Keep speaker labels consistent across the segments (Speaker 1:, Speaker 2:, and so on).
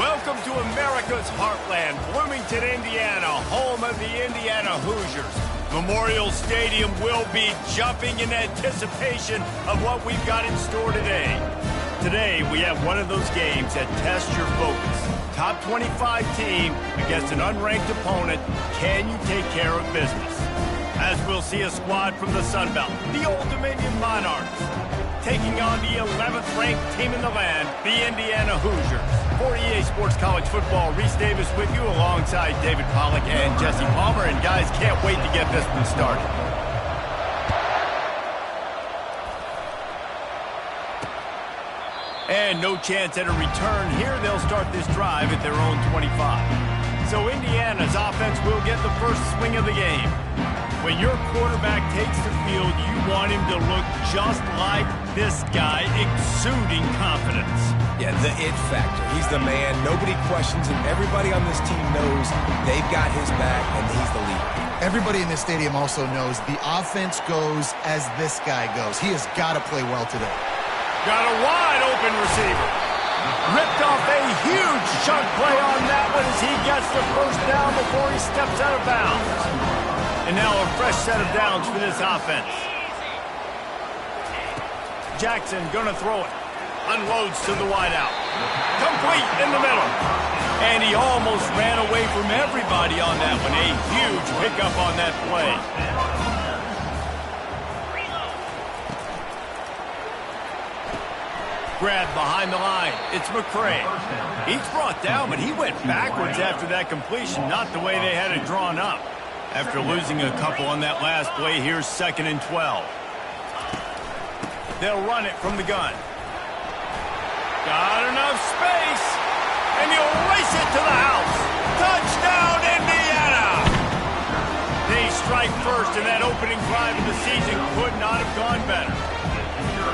Speaker 1: Welcome to America's heartland, Bloomington, Indiana, home of the Indiana Hoosiers. Memorial Stadium will be jumping in anticipation of what we've got in store today. Today, we have one of those games that tests your focus. Top 25 team against an unranked opponent. Can you take care of business? As we'll see a squad from the Sun Belt, the Old Dominion Monarchs, taking on the 11th-ranked team in the land, the Indiana Hoosiers. For EA Sports College Football, Reese Davis with you alongside David Pollack and Jesse Palmer. And guys, can't wait to get this one started. And no chance at a return here. They'll start this drive at their own 25. So Indiana's offense will get the first swing of the game. When your quarterback takes the field, you want him to look just like this guy, exuding confidence.
Speaker 2: Yeah, the it factor. He's the man. Nobody questions him. Everybody on this team knows they've got his back, and he's the leader.
Speaker 3: Everybody in this stadium also knows the offense goes as this guy goes. He has got to play well today.
Speaker 1: Got a wide-open receiver. Ripped off a huge chunk play on that one as he gets the first down before he steps out of bounds. And now a fresh set of downs for this offense. Jackson gonna throw it. Unloads to the wideout. Complete in the middle. And he almost ran away from everybody on that one. A huge pickup on that play. Grab behind the line. It's McCray. He's brought down, but he went backwards after that completion. Not the way they had it drawn up. After losing a couple on that last play, here's 2nd and 12. They'll run it from the gun. Got enough space, and he'll race it to the house. Touchdown, Indiana! They strike first, and that opening drive of the season could not have gone better.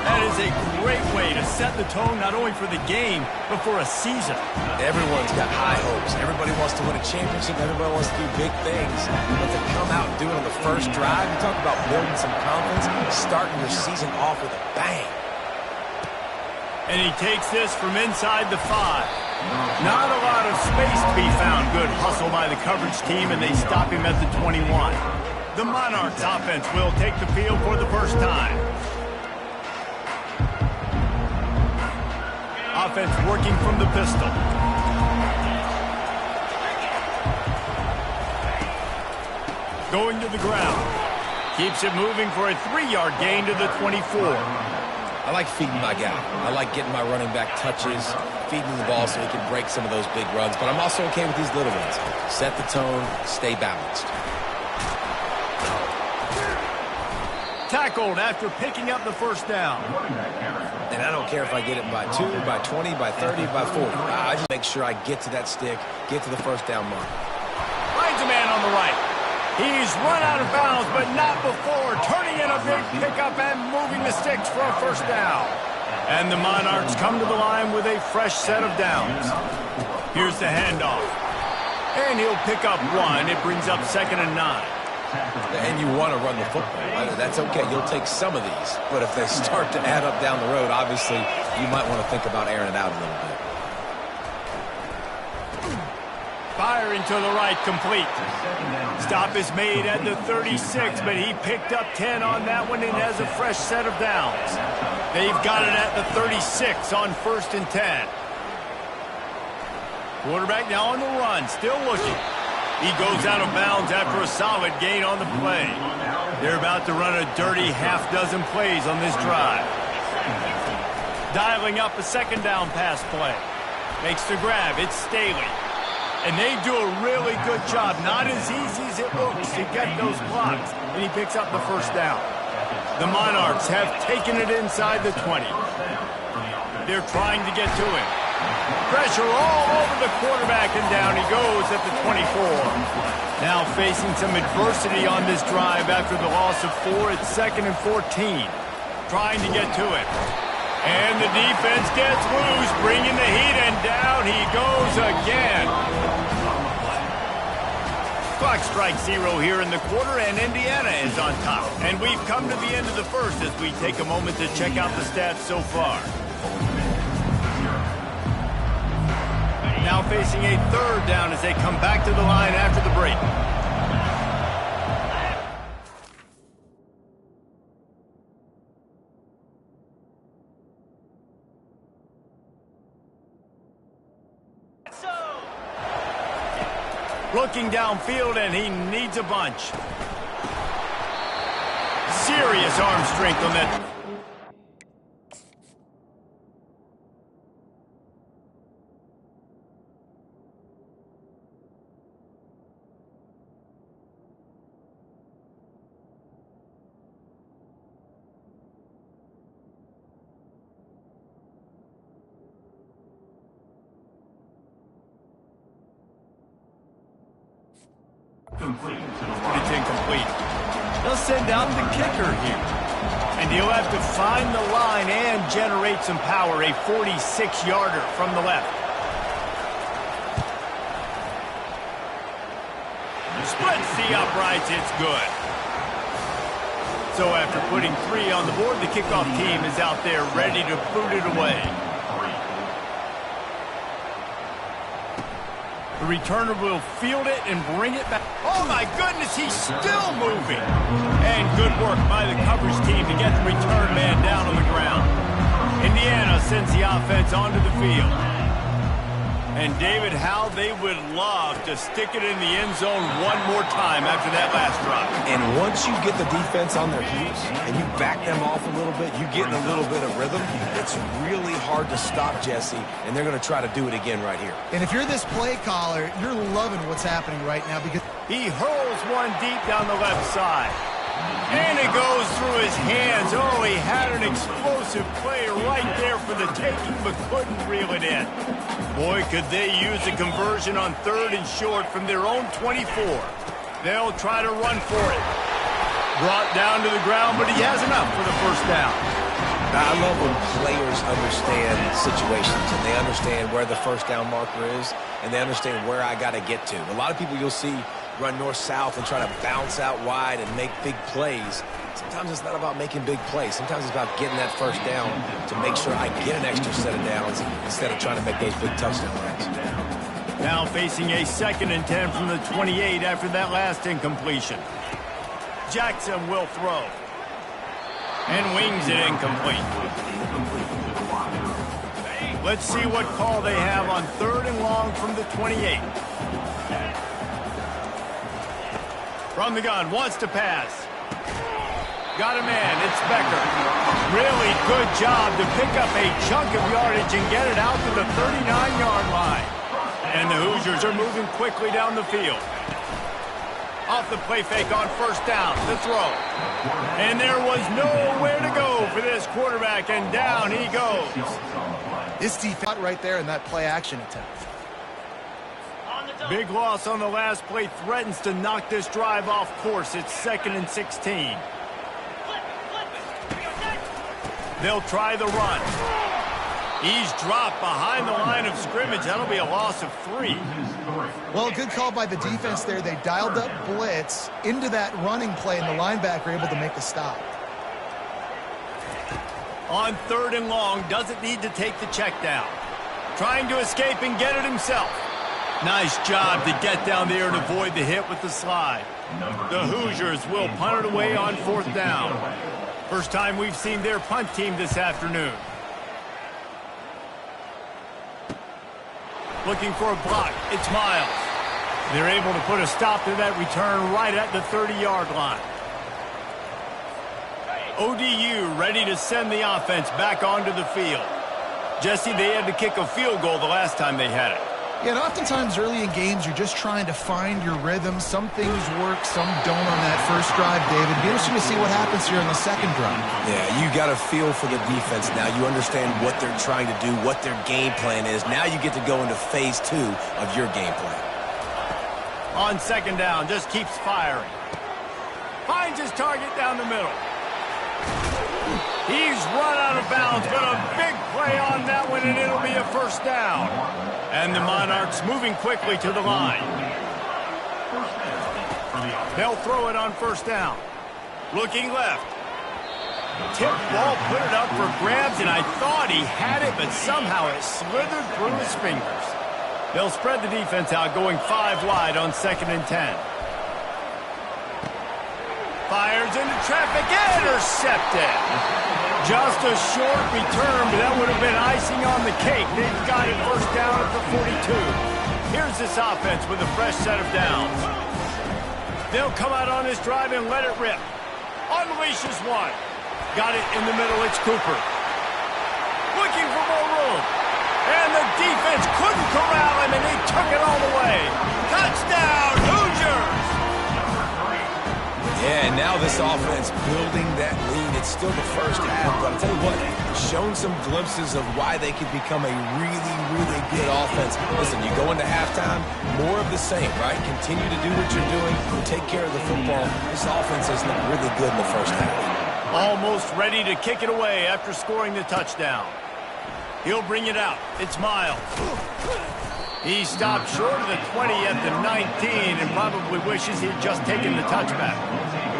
Speaker 1: That is a great way to set the tone not only for the game, but for a season.
Speaker 2: Everyone's got high hopes. Everybody wants to win a championship. Everybody wants to do big things. But to come out and do it on the first drive, you talk about building some confidence, starting your season off with a bang.
Speaker 1: And he takes this from inside the 5. Not a lot of space to be found. Good hustle by the coverage team, and they stop him at the 21. The Monarchs offense will take the field for the first time. Offense working from the pistol. Going to the ground. Keeps it moving for a 3-yard gain to the 24.
Speaker 2: I like feeding my guy. I like getting my running back touches, feeding the ball so he can break some of those big runs. But I'm also okay with these little ones. Set the tone, stay balanced.
Speaker 1: Tackled after picking up the first down.
Speaker 2: And I don't care if I get it by 2, by 20, by 30, by 40. I just make sure I get to that stick, get to the first down mark.
Speaker 1: Finds a man on the right. He's run out of bounds, but not before. Turning in a big pickup and moving the sticks for a first down. And the Monarchs come to the line with a fresh set of downs. Here's the handoff. And he'll pick up 1. It brings up 2nd and 9.
Speaker 2: And you want to run the football. That's okay. You'll take some of these. But if they start to add up down the road, obviously, you might want to think about airing it out a little bit.
Speaker 1: Firing to the right, complete. Stop is made at the 36, but he picked up 10 on that one and has a fresh set of downs. They've got it at the 36 on 1st and 10. Quarterback now on the run, still looking. He goes out of bounds after a solid gain on the play. They're about to run a dirty half-dozen plays on this drive. Dialing up a 2nd down pass play. Makes the grab. It's Staley. And they do a really good job. Not as easy as it looks to get those blocks. And he picks up the first down. The Monarchs have taken it inside the 20. They're trying to get to him. Pressure all over the quarterback, and down he goes at the 24. Now facing some adversity on this drive after the loss of 4. It's 2nd and 14. Trying to get to it. And the defense gets loose, bringing the heat, and down he goes again. Clock strikes 0 here in the quarter, and Indiana is on top. And we've come to the end of the first as we take a moment to check out the stats so far. Now facing a third down as they come back to the line after the break. Looking downfield, and he needs a bunch. Serious arm strength on that. It's incomplete. They'll send out the kicker here. And he'll have to find the line and generate some power. A 46-yarder from the left. Splits the uprights. It's good. So after putting 3 on the board, the kickoff team is out there ready to boot it away. The returner will field it and bring it back. Oh, my goodness, he's still moving. And good work by the coverage team to get the return man down on the ground. Indiana sends the offense onto the field. And, David, how they would love to stick it in the end zone one more time after that last drive.
Speaker 2: And once you get the defense on their heels and you back them off a little bit, you get in a little bit of rhythm, it's really hard to stop Jesse, and they're going to try to do it again right here.
Speaker 3: And if you're this play caller, you're loving what's happening right now because
Speaker 1: he hurls one deep down the left side. And it goes through his hands. Oh, he had an explosive play right there for the taking, but couldn't reel it in. Boy, could they use a conversion on 3rd and short from their own 24. They'll try to run for it. Brought down to the ground, but he has enough for the first down.
Speaker 2: I love when players understand situations and they understand where the first down marker is and they understand where I got to get to. A lot of people you'll see run north-south and try to bounce out wide and make big plays. Sometimes it's not about making big plays. Sometimes it's about getting that first down to make sure I get an extra set of downs instead of trying to make those big touchdown runs.
Speaker 1: Now facing a 2nd and 10 from the 28 after that last incompletion. Jackson will throw. And wings it incomplete. Let's see what call they have on 3rd and long from the 28. From the gun, wants to pass. Got a man, it's Becker. Really good job to pick up a chunk of yardage and get it out to the 39-yard line. And the Hoosiers are moving quickly down the field. Off the play fake on 1st down, the throw. And there was nowhere to go for this quarterback, and down he goes.
Speaker 3: this defense right there in that play action attempt.
Speaker 1: Big loss on the last play threatens to knock this drive off course. It's 2nd and 16. They'll try the run. He's dropped behind the line of scrimmage. That'll be a loss of 3.
Speaker 3: Well, good call by the defense there. They dialed up blitz into that running play, and the linebacker able to make the stop.
Speaker 1: On 3rd and long, doesn't need to take the check down. Trying to escape and get it himself. Nice job to get down there and avoid the hit with the slide. The Hoosiers will punt it away on 4th down. First time we've seen their punt team this afternoon. Looking for a block. It's Miles. They're able to put a stop to that return right at the 30-yard line. ODU ready to send the offense back onto the field. Jesse, they had to kick a field goal the last time they had it.
Speaker 3: Yeah, and oftentimes early in games, you're just trying to find your rhythm. Some things work, some don't on that first drive, David. It'd be interesting to see what happens here in the second drive.
Speaker 2: Yeah, you got a feel for the defense now. You understand what they're trying to do, what their game plan is. Now you get to go into phase 2 of your game plan.
Speaker 1: On 2nd down, just keeps firing. Finds his target down the middle. He's run out of bounds, but a big play on that one, and it'll be a first down. And the Monarchs moving quickly to the line. They'll throw it on 1st down. Looking left. Tip ball, put it up for grabs, and I thought he had it, but somehow it slithered through his fingers. They'll spread the defense out, going 5 wide on 2nd and 10. Fires into traffic, intercepted. Just a short return, but that would have been icing on the cake. They've got it first down at the 42. Here's this offense with a fresh set of downs. They'll come out on this drive and let it rip. Unleashes one. Got it in the middle, it's Cooper. Looking for more room. And the defense couldn't corral him, and they took it all the way. Touchdown, Hoosiers!
Speaker 2: Yeah, and now this offense building that lead. It's still the first half, but I'll tell you what, shown some glimpses of why they could become a really, really good offense. Listen, you go into halftime, more of the same, right? Continue to do what you're doing, take care of the football. This offense has looked really good in the first half.
Speaker 1: Almost ready to kick it away after scoring the touchdown. He'll bring it out. It's Miles. He stopped short of the 20 at the 19 and probably wishes he'd just taken the touchback.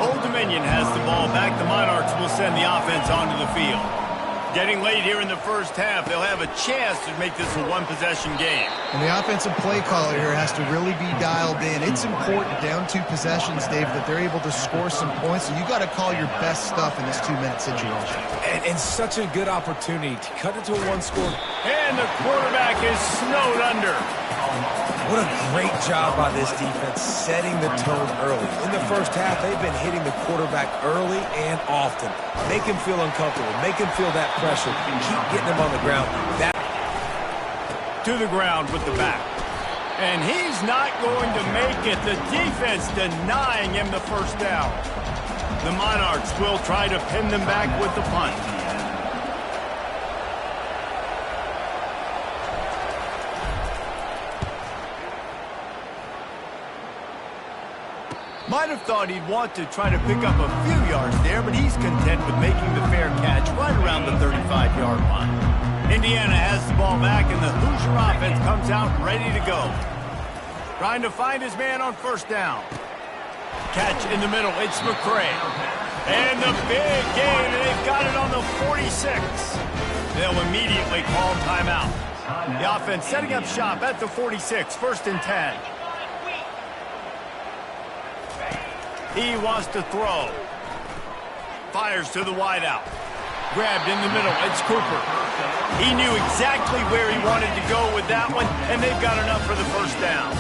Speaker 1: Old Dominion has the ball back. The Monarchs will send the offense onto the field. Getting late here in the first half, they'll have a chance to make this a one-possession game.
Speaker 3: And the offensive play caller here has to really be dialed in. It's important down 2 possessions, Dave, that they're able to score some points. So you got to call your best stuff in this 2-minute situation.
Speaker 2: And such a good opportunity to cut it to a 1-score.
Speaker 1: And the quarterback is snowed under.
Speaker 2: What a great job by this defense setting the tone early. In the first half, they've been hitting the quarterback early and often. Make him feel uncomfortable. Make him feel that pressure. Keep getting him on the ground.
Speaker 1: To the ground with the back. And he's not going to make it. The defense denying him the first down. The Monarchs will try to pin them back with the punt. Might have thought he'd want to try to pick up a few yards there, but he's content with making the fair catch right around the 35-yard line. Indiana has the ball back, and the Hoosier offense comes out ready to go. Trying to find his man on first down. Catch in the middle, it's McCray. And the big gain, and they've got it on the 46. They'll immediately call timeout. The offense setting up shop at the 46, 1st and 10. He wants to throw. Fires to the wideout. Grabbed in the middle. It's Cooper. He knew exactly where he wanted to go with that one, and they've got enough for the first down.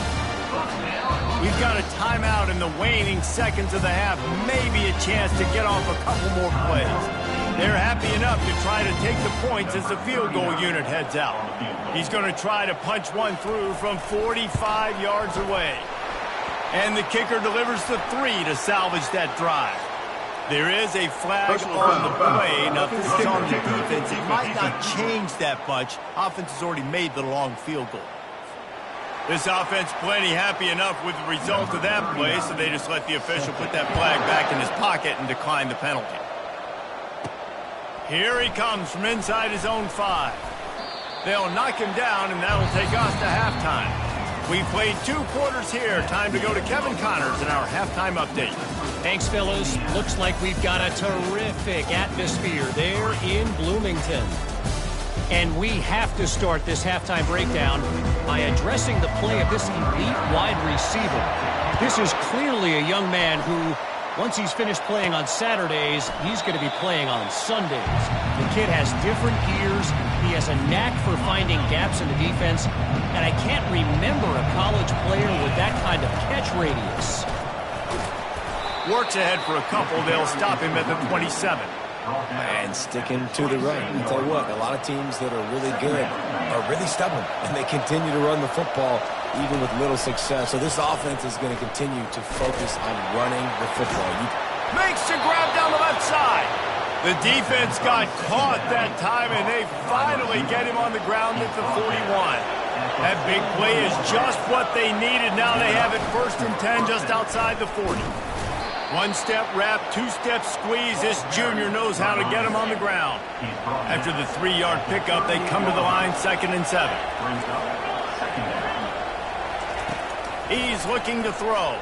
Speaker 1: We've got a timeout in the waning seconds of the half. Maybe a chance to get off a couple more plays. They're happy enough to try to take the points as the field goal unit heads out. He's going to try to punch one through from 45 yards away. And the kicker delivers the 3 to salvage that drive. There is a flag on the play. Now, this is on the defense. It might not change that much. Offense has already made the long field goal. This offense plenty happy enough with the result of that play, so they just let the official put that flag back in his pocket and decline the penalty. Here he comes from inside his own 5. They'll knock him down, and that'll take us to halftime. We played 2 quarters here. Time to go to Kevin Connors in our halftime update.
Speaker 4: Thanks, fellas. Looks like we've got a terrific atmosphere there in Bloomington. And we have to start this halftime breakdown by addressing the play of this elite wide receiver. This is clearly a young man who, once he's finished playing on Saturdays, he's going to be playing on Sundays. The kid has different gears. He has a knack for finding gaps in the defense. And I can't remember a college player with that kind of catch radius.
Speaker 1: Works ahead for a couple. They'll stop him at the 27.
Speaker 2: And sticking to the run. I'll tell you what, a lot of teams that are really good are really stubborn, and they continue to run the football even with little success. So this offense is going to continue to focus on running the football.
Speaker 1: Makes the grab down the left side. The defense got caught that time, and they finally get him on the ground at the 41. That big play is just what they needed. Now they have it 1st and 10 just outside the 40. 1-step wrap, 2-step squeeze. This junior knows how to get him on the ground. After the 3-yard pickup, they come to the line 2nd and 7. He's looking to throw.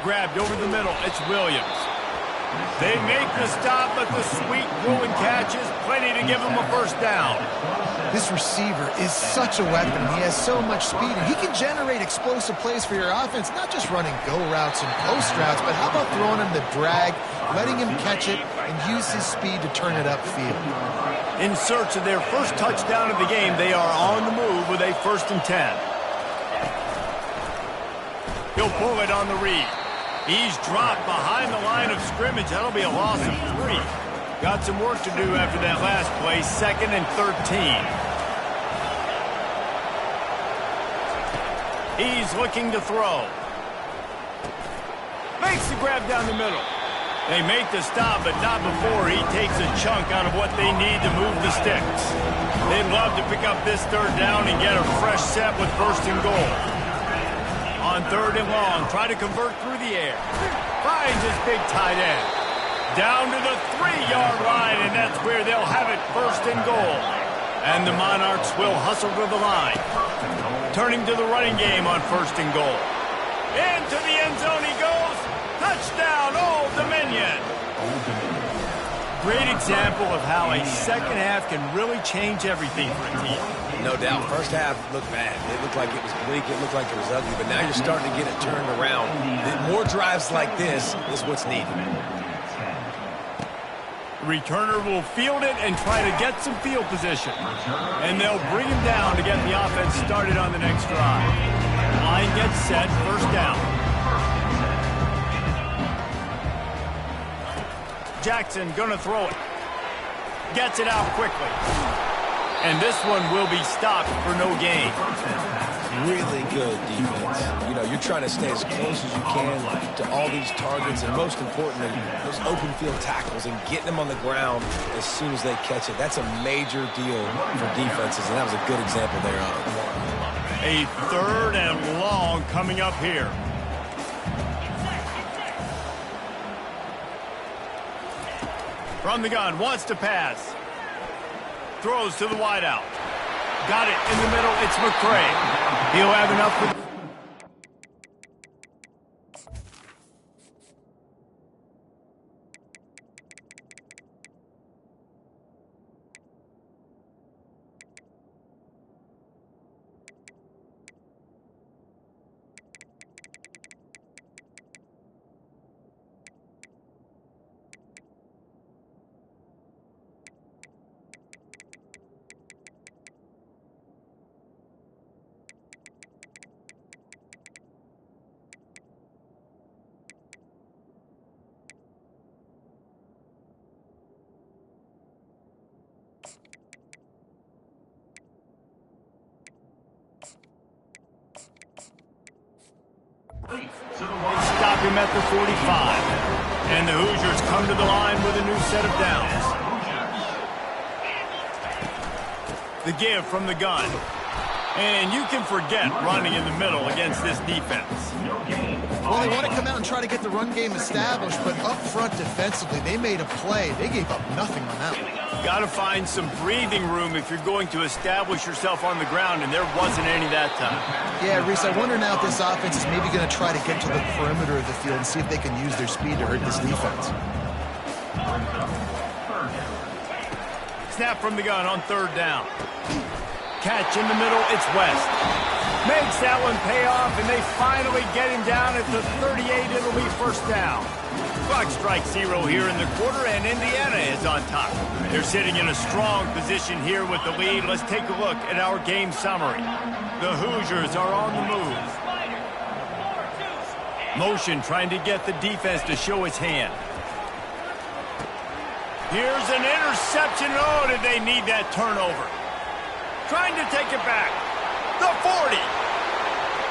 Speaker 1: Grabbed over the middle. It's Williams. They make the stop, but the sweet throwing catch is plenty to give them a first down.
Speaker 3: This receiver is such a weapon. He has so much speed, and he can generate explosive plays for your offense, not just running go routes and post routes, but how about throwing him the drag, letting him catch it, and use his speed to turn it upfield.
Speaker 1: In search of their first touchdown of the game, they are on the move with a 1st and 10. He'll pull it on the read. He's dropped behind the line of scrimmage. That'll be a loss of 3. Got some work to do after that last play, 2nd and 13. He's looking to throw. Makes the grab down the middle. They make the stop, but not before he takes a chunk out of what they need to move the sticks. They'd love to pick up this 3rd down and get a fresh set with 1st and goal. On 3rd and long, try to convert through the air. Finds his big tight end. Down to the 3-yard line, and that's where they'll have it, 1st and goal. And the Monarchs will hustle to the line. Turning to the running game on 1st and goal. Into the end zone he goes. Touchdown, Old Dominion. Great example of how a second half can really change everything for a team.
Speaker 2: No doubt. First half looked bad. It looked like it was bleak. It looked like it was ugly. But now you're starting to get it turned around. More drives like this is what's needed.
Speaker 1: Returner will field it and try to get some field position. And they'll bring him down to get the offense started on the next drive. Line gets set, 1st down. Jackson gonna throw it. Gets it out quickly. And this one will be stopped for no gain.
Speaker 2: Really good defense. You know, you're trying to stay as close as you can to all these targets, and most importantly, those open field tackles and getting them on the ground as soon as they catch it. That's a major deal for defenses, and that was a good example there on it.
Speaker 1: A 3rd and long coming up here. From the gun, wants to pass. Throws to the wideout. Got it in the middle. It's McCray. He'll have enough for... Stop him at the 45. And the Hoosiers come to the line with a new set of downs. The give from the gun. And you can forget running in the middle against this defense.
Speaker 3: Well, they want to come out and try to get the run game established, but up front defensively, they made a play. They gave up nothing on that one.
Speaker 1: Got to find some breathing room if you're going to establish yourself on the ground, and there wasn't any that time.
Speaker 3: Yeah, Reese, I wonder now if this offense is maybe going to try to get to the perimeter of the field and see if they can use their speed to hurt this defense.
Speaker 1: Snap from the gun on 3rd down. Catch in the middle, it's West. Makes that one pay off, and they finally get him down at the 38. It'll be 1st down. Clock strikes 0 here in the quarter, and Indiana is on top. They're sitting in a strong position here with the lead. Let's take a look at our game summary. The Hoosiers are on the move. Motion trying to get the defense to show its hand. Here's an interception. Oh, did they need that turnover? Trying to take it back. The 40.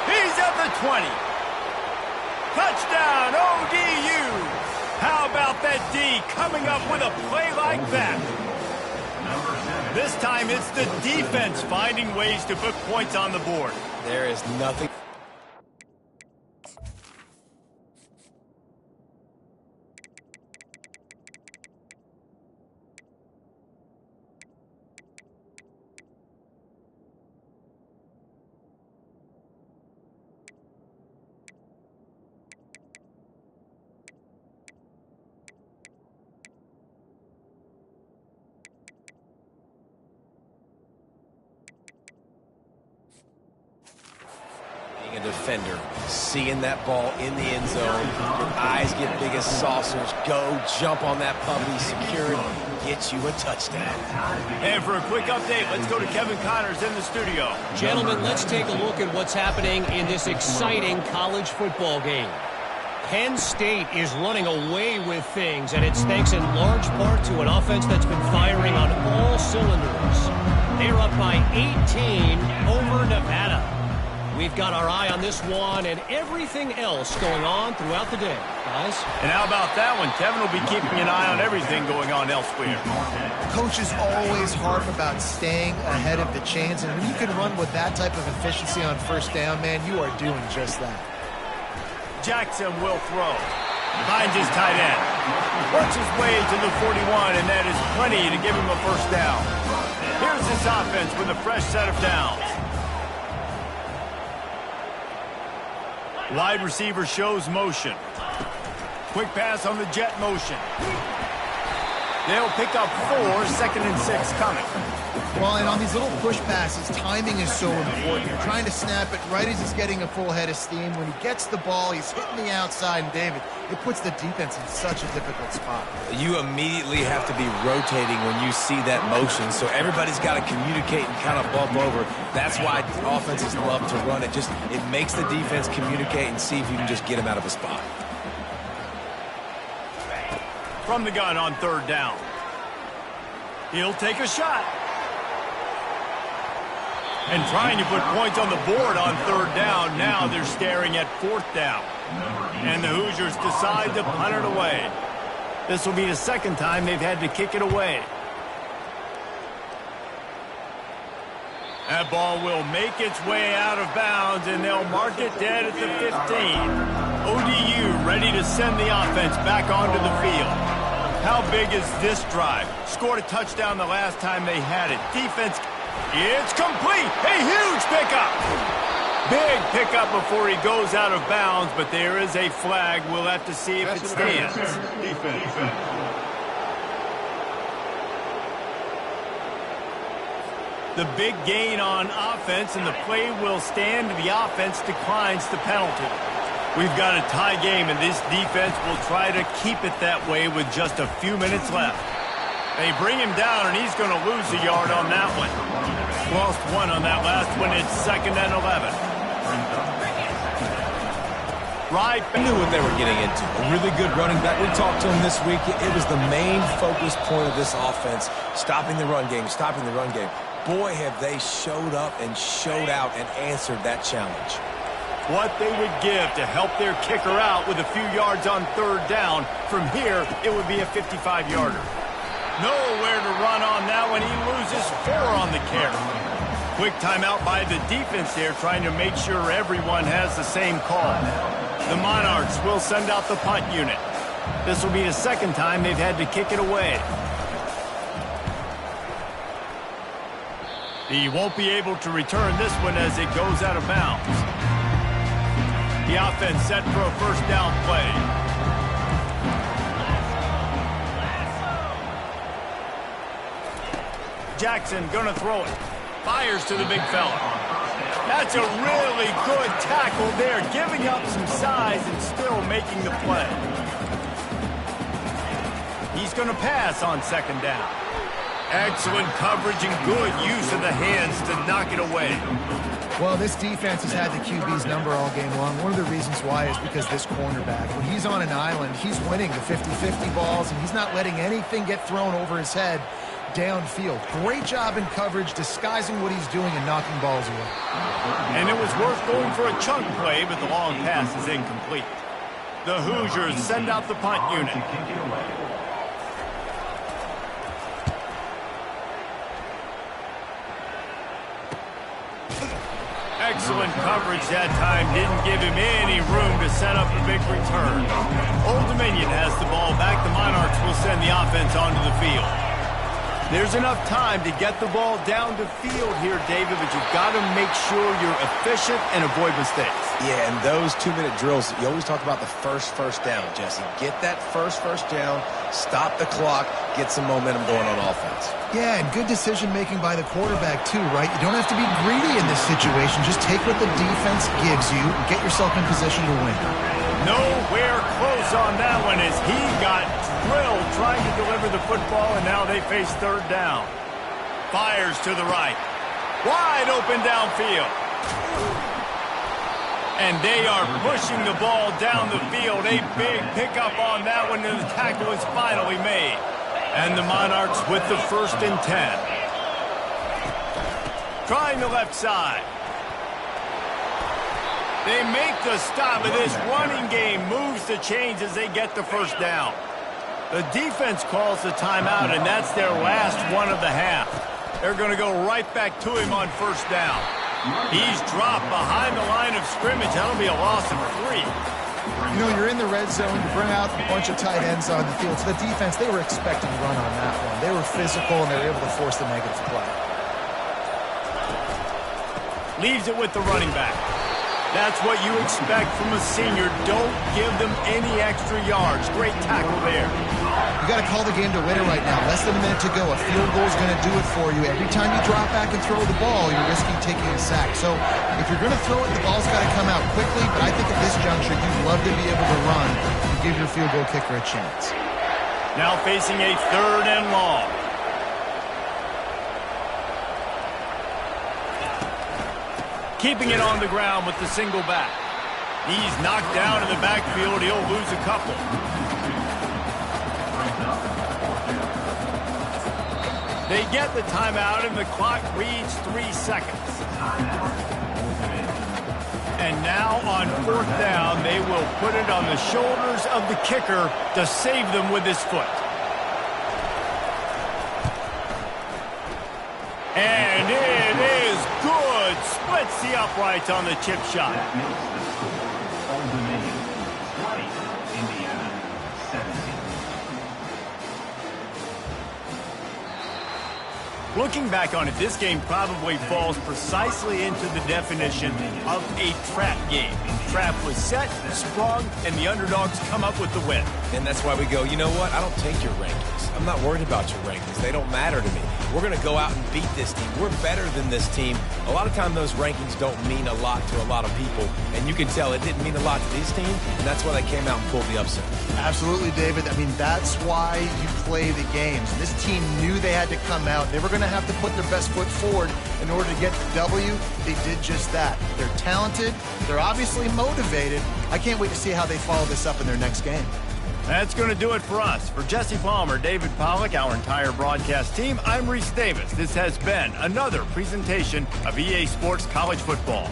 Speaker 1: He's at the 20. Touchdown, ODU. How about that D coming up with a play like that? This time it's the defense finding ways to put points on the board.
Speaker 2: There is nothing. defender, seeing that ball in the end zone, your eyes get big as saucers, go jump on that puppy, secure it, get you a touchdown.
Speaker 1: And for a quick update, let's go to Kevin Connors in the studio.
Speaker 4: Gentlemen, let's take a look at what's happening in this exciting college football game. Penn State is running away with things, and it's thanks in large part to an offense that's been firing on all cylinders. They're up by 18 over Nevada. We've got our eye on this one and everything else going on throughout the day, guys.
Speaker 1: And how about that one? Kevin will be keeping an eye on everything going on elsewhere.
Speaker 3: Coaches always harp about staying ahead of the chains, and when you can run with that type of efficiency on first down, man, you are doing just that.
Speaker 1: Jackson will throw. Finds his tight end. Works his way to the 41, and that is plenty to give him a first down. Here's this offense with a fresh set of downs. Wide receiver shows motion. Quick pass on the jet motion. They'll pick up 4, 2nd and 6 coming.
Speaker 3: Well, and on these little push passes, timing is so important. You're trying to snap it right as he's getting a full head of steam. When he gets the ball, he's hitting the outside, and David, it puts the defense in such a difficult spot.
Speaker 2: You immediately have to be rotating when you see that motion, so everybody's got to communicate and kind of bump over. That's why offenses love to run it. It makes the defense communicate and see if you can just get him out of a spot.
Speaker 1: From the gun on 3rd down. He'll take a shot. And trying to put points on the board on 3rd down. Now they're staring at 4th down. And the Hoosiers decide to punt it away. This will be the 2nd time they've had to kick it away. That ball will make its way out of bounds, and they'll mark it dead at the 15. ODU ready to send the offense back onto the field. How big is this drive? Scored a touchdown the last time they had it. Defense, it's complete. A huge pickup. Big pickup before he goes out of bounds, but there is a flag. We'll have to see if it stands. The big gain on offense, and the play will stand. The offense declines the penalty. We've got a tie game, and this defense will try to keep it that way with just a few minutes left. They bring him down, and he's going to lose a yard on that one. Lost 1 on that last one. It's 2nd and 11. Right.
Speaker 2: Knew what they were getting into. A really good running back. We talked to him this week. It was the main focus point of this offense, stopping the run game, stopping the run game. Boy, have they showed up and showed out and answered that challenge.
Speaker 1: What they would give to help their kicker out with a few yards on 3rd down. From here, it would be a 55-yarder. Nowhere to run on that one. He loses 4 on the carry. Quick timeout by the defense there, trying to make sure everyone has the same call. The Monarchs will send out the punt unit. This will be the 2nd time they've had to kick it away. He won't be able to return this one as it goes out of bounds. The offense set for a first down play. Jackson gonna throw it. Fires to the big fella. That's a really good tackle there, giving up some size and still making the play. He's gonna pass on 2nd down. Excellent coverage and good use of the hands to knock it away.
Speaker 3: Well, this defense has had the QB's number all game long. One of the reasons why is because this cornerback, when he's on an island, he's winning the 50-50 balls, and he's not letting anything get thrown over his head downfield. Great job in coverage, disguising what he's doing and knocking balls away.
Speaker 1: And it was worth going for a chunk play, but the long pass is incomplete. The Hoosiers send out the punt unit. Excellent coverage that time. Didn't give him any room to set up a big return. Old Dominion has the ball back. The Monarchs will send the offense onto the field. There's enough time to get the ball down the field here, David, but you've got to make sure you're efficient and avoid mistakes.
Speaker 2: Yeah, and those 2-minute drills, you always talk about the first down, Jesse. Get that first down, stop the clock, get some momentum going on offense.
Speaker 3: Yeah, and good decision-making by the quarterback, too, right? You don't have to be greedy in this situation. Just take what the defense gives you and get yourself in position to win.
Speaker 1: Nowhere close on that one as he got drilled trying to deliver the football, and now they face third down. Fires to the right. Wide open downfield. And they are pushing the ball down the field. A big pickup on that one, and the tackle is finally made. And the Monarchs with the 1st and 10. Trying the left side. They make the stop, and this running game moves the chains as they get the first down. The defense calls the timeout, and that's their last one of the half. They're going to go right back to him on first down. He's dropped behind the line of scrimmage. That'll be a loss of 3.
Speaker 3: You know, you're in the red zone. You bring out a bunch of tight ends on the field. So the defense, they were expecting to run on that one. They were physical, and they were able to force the negative play.
Speaker 1: Leaves it with the running back. That's what you expect from a senior. Don't give them any extra yards. Great tackle there.
Speaker 3: You got to call the game to win it right now. Less than a minute to go. A field goal is going to do it for you. Every time you drop back and throw the ball, you're risking taking a sack. So if you're going to throw it, the ball's got to come out quickly. But I think at this juncture, you'd love to be able to run and give your field goal kicker a chance.
Speaker 1: Now facing a 3rd and long. Keeping it on the ground with the single back. He's knocked down in the backfield. He'll lose a couple. They get the timeout, and the clock reads 3 seconds. And now on 4th down, they will put it on the shoulders of the kicker to save them with his foot. And it is good. Splits the uprights on the chip shot. Looking back on it, this game probably falls precisely into the definition of a trap game. Trap was set, sprung, and the underdogs come up with the win.
Speaker 2: And that's why we go, you know what? I don't take your rankings. I'm not worried about your rankings. They don't matter to me. We're going to go out and beat this team. We're better than this team. A lot of time those rankings don't mean a lot to a lot of people, and you can tell it didn't mean a lot to this team, and that's why they came out and pulled the upset.
Speaker 3: Absolutely, David. I mean, that's why you play the games. This team knew they had to come out. They were going to have to put their best foot forward in order to get the W. They did just that. They're talented. They're obviously motivated. I can't wait to see how they follow this up in their next game.
Speaker 1: That's going to do it for us. For Jesse Palmer, David Pollack, our entire broadcast team, I'm Reese Davis. This has been another presentation of EA Sports College Football.